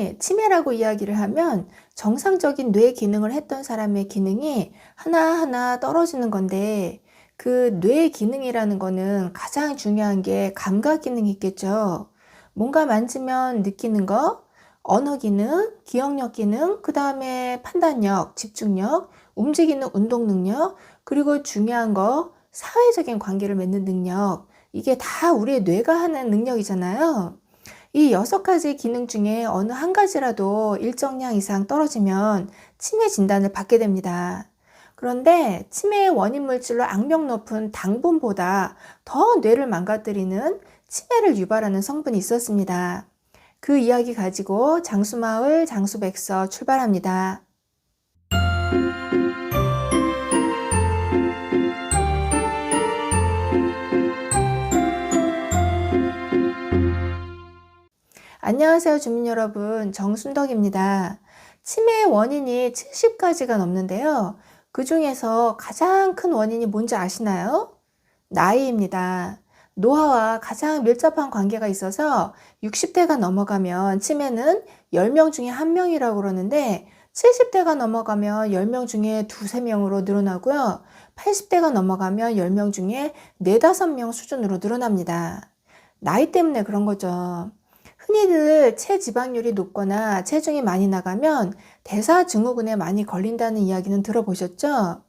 흔히 치매라고 이야기를 하면 정상적인 뇌 기능을 했던 사람의 기능이 하나하나 떨어지는 건데 그 뇌 기능이라는 거는 가장 중요한 게 감각 기능이 있겠죠. 뭔가 만지면 느끼는 거, 언어 기능, 기억력 기능, 그 다음에 판단력, 집중력, 움직이는 운동 능력, 그리고 중요한 거 사회적인 관계를 맺는 능력. 이게 다 우리의 뇌가 하는 능력이잖아요. 이 6가지 기능 중에 어느 한 가지라도 일정량 이상 떨어지면 치매 진단을 받게 됩니다. 그런데 치매의 원인 물질로 악명 높은 당분보다 더 뇌를 망가뜨리는 치매를 유발하는 성분이 있었습니다. 그 이야기 가지고 장수마을 장수백서 출발합니다. 안녕하세요, 주민 여러분. 정순덕입니다. 치매의 원인이 70가지가 넘는데요. 그 중에서 가장 큰 원인이 뭔지 아시나요? 나이입니다. 노화와 가장 밀접한 관계가 있어서 60대가 넘어가면 치매는 10명 중에 1명이라고 그러는데 70대가 넘어가면 10명 중에 2~3명으로 늘어나고요. 80대가 넘어가면 10명 중에 4~5명 수준으로 늘어납니다. 나이 때문에 그런 거죠. 흔히들 체지방률이 높거나 체중이 많이 나가면 대사증후군에 많이 걸린다는 이야기는 들어보셨죠?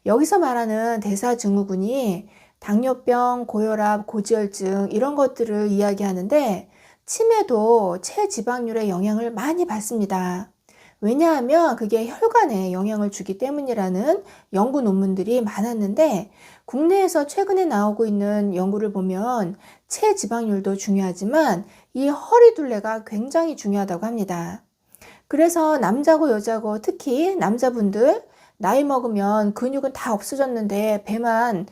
여기서 말하는 대사증후군이 당뇨병, 고혈압, 고지혈증 이런 것들을 이야기하는데 치매도 체지방률에 영향을 많이 받습니다. 왜냐하면 그게 혈관에 영향을 주기 때문이라는 연구 논문들이 많았는데 국내에서 최근에 나오고 있는 연구를 보면 체지방률도 중요하지만 이 허리둘레가 굉장히 중요하다고 합니다. 그래서 남자고 여자고 특히 남자분들 나이 먹으면 근육은 다 없어졌는데 배만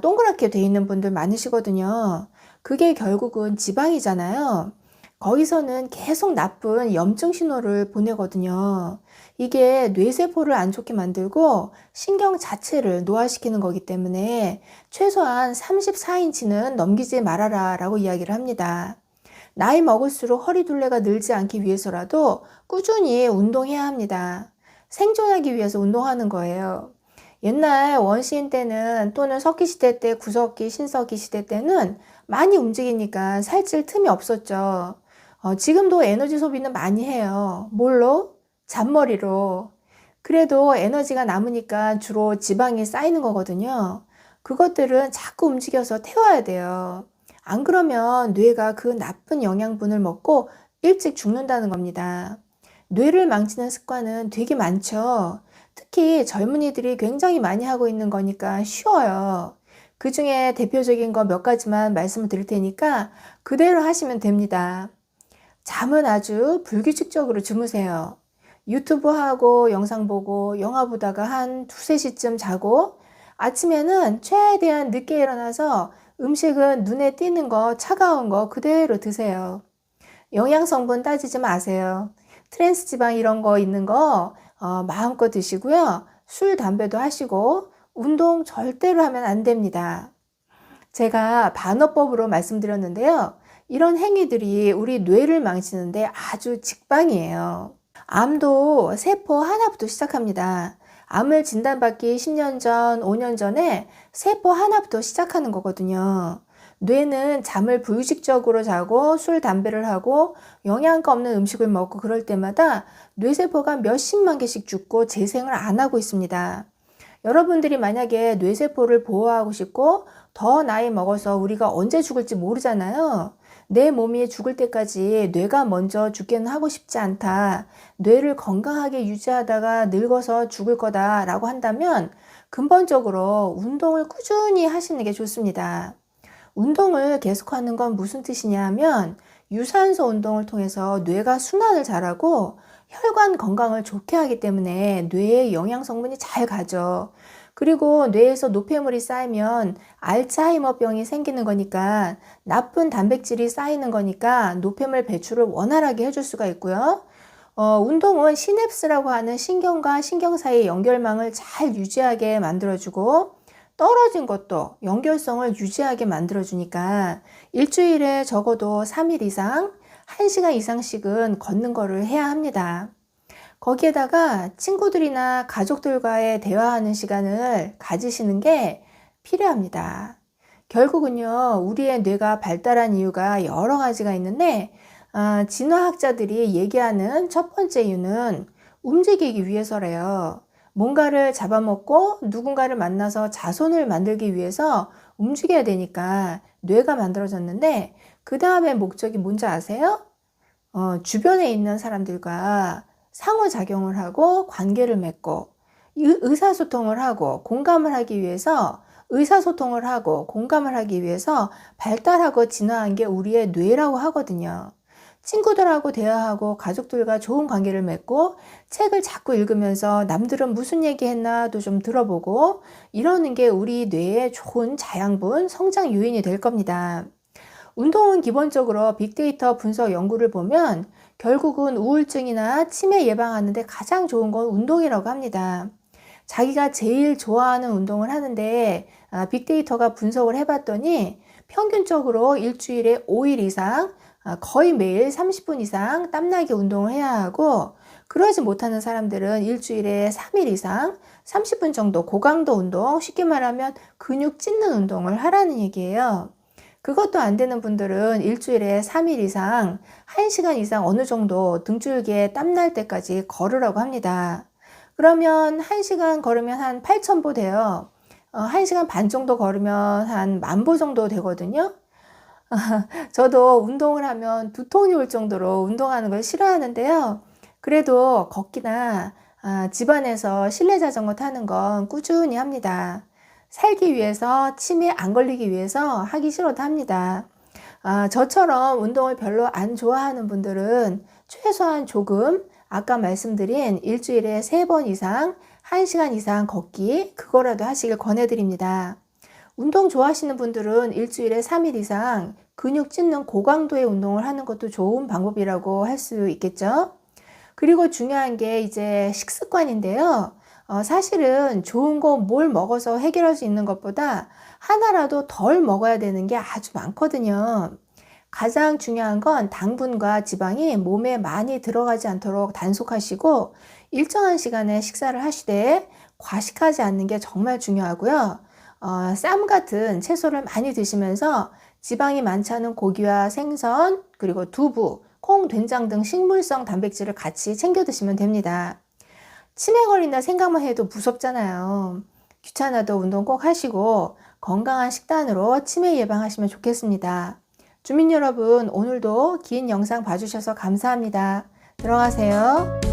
동그랗게 돼 있는 분들 많으시거든요. 그게 결국은 지방이잖아요. 거기서는 계속 나쁜 염증 신호를 보내거든요. 이게 뇌세포를 안 좋게 만들고 신경 자체를 노화시키는 거기 때문에 최소한 34인치는 넘기지 말아라 라고 이야기를 합니다. 나이 먹을수록 허리둘레가 늘지 않기 위해서라도 꾸준히 운동해야 합니다. 생존하기 위해서 운동하는 거예요. 옛날 원시인 때는 또는 석기시대 때, 구석기, 신석기 시대 때는 많이 움직이니까 살찔 틈이 없었죠. 지금도 에너지 소비는 많이 해요. 뭘로? 잔머리로. 그래도 에너지가 남으니까 주로 지방이 쌓이는 거거든요. 그것들은 자꾸 움직여서 태워야 돼요. 안 그러면 뇌가 그 나쁜 영양분을 먹고 일찍 죽는다는 겁니다. 뇌를 망치는 습관은 되게 많죠. 특히 젊은이들이 굉장히 많이 하고 있는 거니까 쉬워요. 그 중에 대표적인 거 몇 가지만 말씀을 드릴 테니까 그대로 하시면 됩니다. 잠은 아주 불규칙적으로 주무세요. 유튜브 하고 영상 보고 영화 보다가 한 2~3시쯤 자고 아침에는 최대한 늦게 일어나서 음식은 눈에 띄는 거, 차가운 거 그대로 드세요. 영양성분 따지지 마세요. 트랜스 지방 이런 거 있는 거 마음껏 드시고요. 술, 담배도 하시고 운동 절대로 하면 안 됩니다. 제가 반어법으로 말씀드렸는데요. 이런 행위들이 우리 뇌를 망치는데 아주 직방이에요. 암도 세포 하나부터 시작합니다. 암을 진단받기 10년 전, 5년 전에 세포 하나부터 시작하는 거거든요. 뇌는 잠을 불규칙적으로 자고 술, 담배를 하고 영양가 없는 음식을 먹고 그럴 때마다 뇌세포가 몇십만 개씩 죽고 재생을 안 하고 있습니다. 여러분들이 만약에 뇌세포를 보호하고 싶고 더 나이 먹어서 우리가 언제 죽을지 모르잖아요. 내 몸이 죽을 때까지 뇌가 먼저 죽게는 하고 싶지 않다. 뇌를 건강하게 유지하다가 늙어서 죽을 거다라고 한다면 근본적으로 운동을 꾸준히 하시는 게 좋습니다. 운동을 계속하는 건 무슨 뜻이냐 하면 유산소 운동을 통해서 뇌가 순환을 잘하고 혈관 건강을 좋게 하기 때문에 뇌에 영양 성분이 잘 가죠. 그리고 뇌에서 노폐물이 쌓이면 알츠하이머병이 생기는 거니까 나쁜 단백질이 쌓이는 거니까 노폐물 배출을 원활하게 해줄 수가 있고요. 운동은 시냅스라고 하는 신경과 신경 사이의 연결망을 잘 유지하게 만들어주고 떨어진 것도 연결성을 유지하게 만들어주니까 일주일에 적어도 3일 이상 1시간 이상씩은 걷는 거를 해야 합니다. 거기에다가 친구들이나 가족들과의 대화하는 시간을 가지시는 게 필요합니다. 결국은요, 우리의 뇌가 발달한 이유가 여러 가지가 있는데, 진화학자들이 얘기하는 첫 번째 이유는 움직이기 위해서래요. 뭔가를 잡아먹고 누군가를 만나서 자손을 만들기 위해서 움직여야 되니까 뇌가 만들어졌는데, 그 다음에 목적이 뭔지 아세요? 주변에 있는 사람들과 상호작용을 하고 관계를 맺고 의사소통을 하고 공감을 하기 위해서 의사소통을 하고 공감을 하기 위해서 발달하고 진화한 게 우리의 뇌라고 하거든요. 친구들하고 대화하고 가족들과 좋은 관계를 맺고 책을 자꾸 읽으면서 남들은 무슨 얘기했나도 좀 들어보고 이러는 게 우리 뇌의 좋은 자양분, 성장 요인이 될 겁니다. 운동은 기본적으로 빅데이터 분석 연구를 보면 결국은 우울증이나 치매 예방하는 데 가장 좋은 건 운동이라고 합니다. 자기가 제일 좋아하는 운동을 하는데 빅데이터가 분석을 해봤더니 평균적으로 일주일에 5일 이상 거의 매일 30분 이상 땀나게 운동을 해야 하고 그러지 못하는 사람들은 일주일에 3일 이상 30분 정도 고강도 운동, 쉽게 말하면 근육 찢는 운동을 하라는 얘기예요. 그것도 안 되는 분들은 일주일에 3일 이상 1시간 이상 어느 정도 등줄기에 땀날 때까지 걸으라고 합니다. 그러면 1시간 걸으면 한 8,000보 돼요. 1시간 반 정도 걸으면 한 10,000보 정도 되거든요. 저도 운동을 하면 두통이 올 정도로 운동하는 걸 싫어하는데요. 그래도 걷기나 집안에서 실내 자전거 타는 건 꾸준히 합니다. 살기 위해서, 치매 안 걸리기 위해서 하기 싫어도 합니다. 저처럼 운동을 별로 안 좋아하는 분들은 최소한 조금 아까 말씀드린 일주일에 3번 이상 1시간 이상 걷기 그거라도 하시길 권해드립니다. 운동 좋아하시는 분들은 일주일에 3일 이상 근육 찢는 고강도의 운동을 하는 것도 좋은 방법이라고 할 수 있겠죠. 그리고 중요한 게 이제 식습관인데요. 사실은 좋은 거 뭘 먹어서 해결할 수 있는 것보다 하나라도 덜 먹어야 되는 게 아주 많거든요. 가장 중요한 건 당분과 지방이 몸에 많이 들어가지 않도록 단속하시고 일정한 시간에 식사를 하시되 과식하지 않는 게 정말 중요하고요. 쌈 같은 채소를 많이 드시면서 지방이 많지 않은 고기와 생선, 그리고 두부, 콩, 된장 등 식물성 단백질을 같이 챙겨 드시면 됩니다. 치매 걸린다 생각만 해도 무섭잖아요. 귀찮아도 운동 꼭 하시고 건강한 식단으로 치매 예방하시면 좋겠습니다. 주민 여러분, 오늘도 긴 영상 봐주셔서 감사합니다. 들어가세요.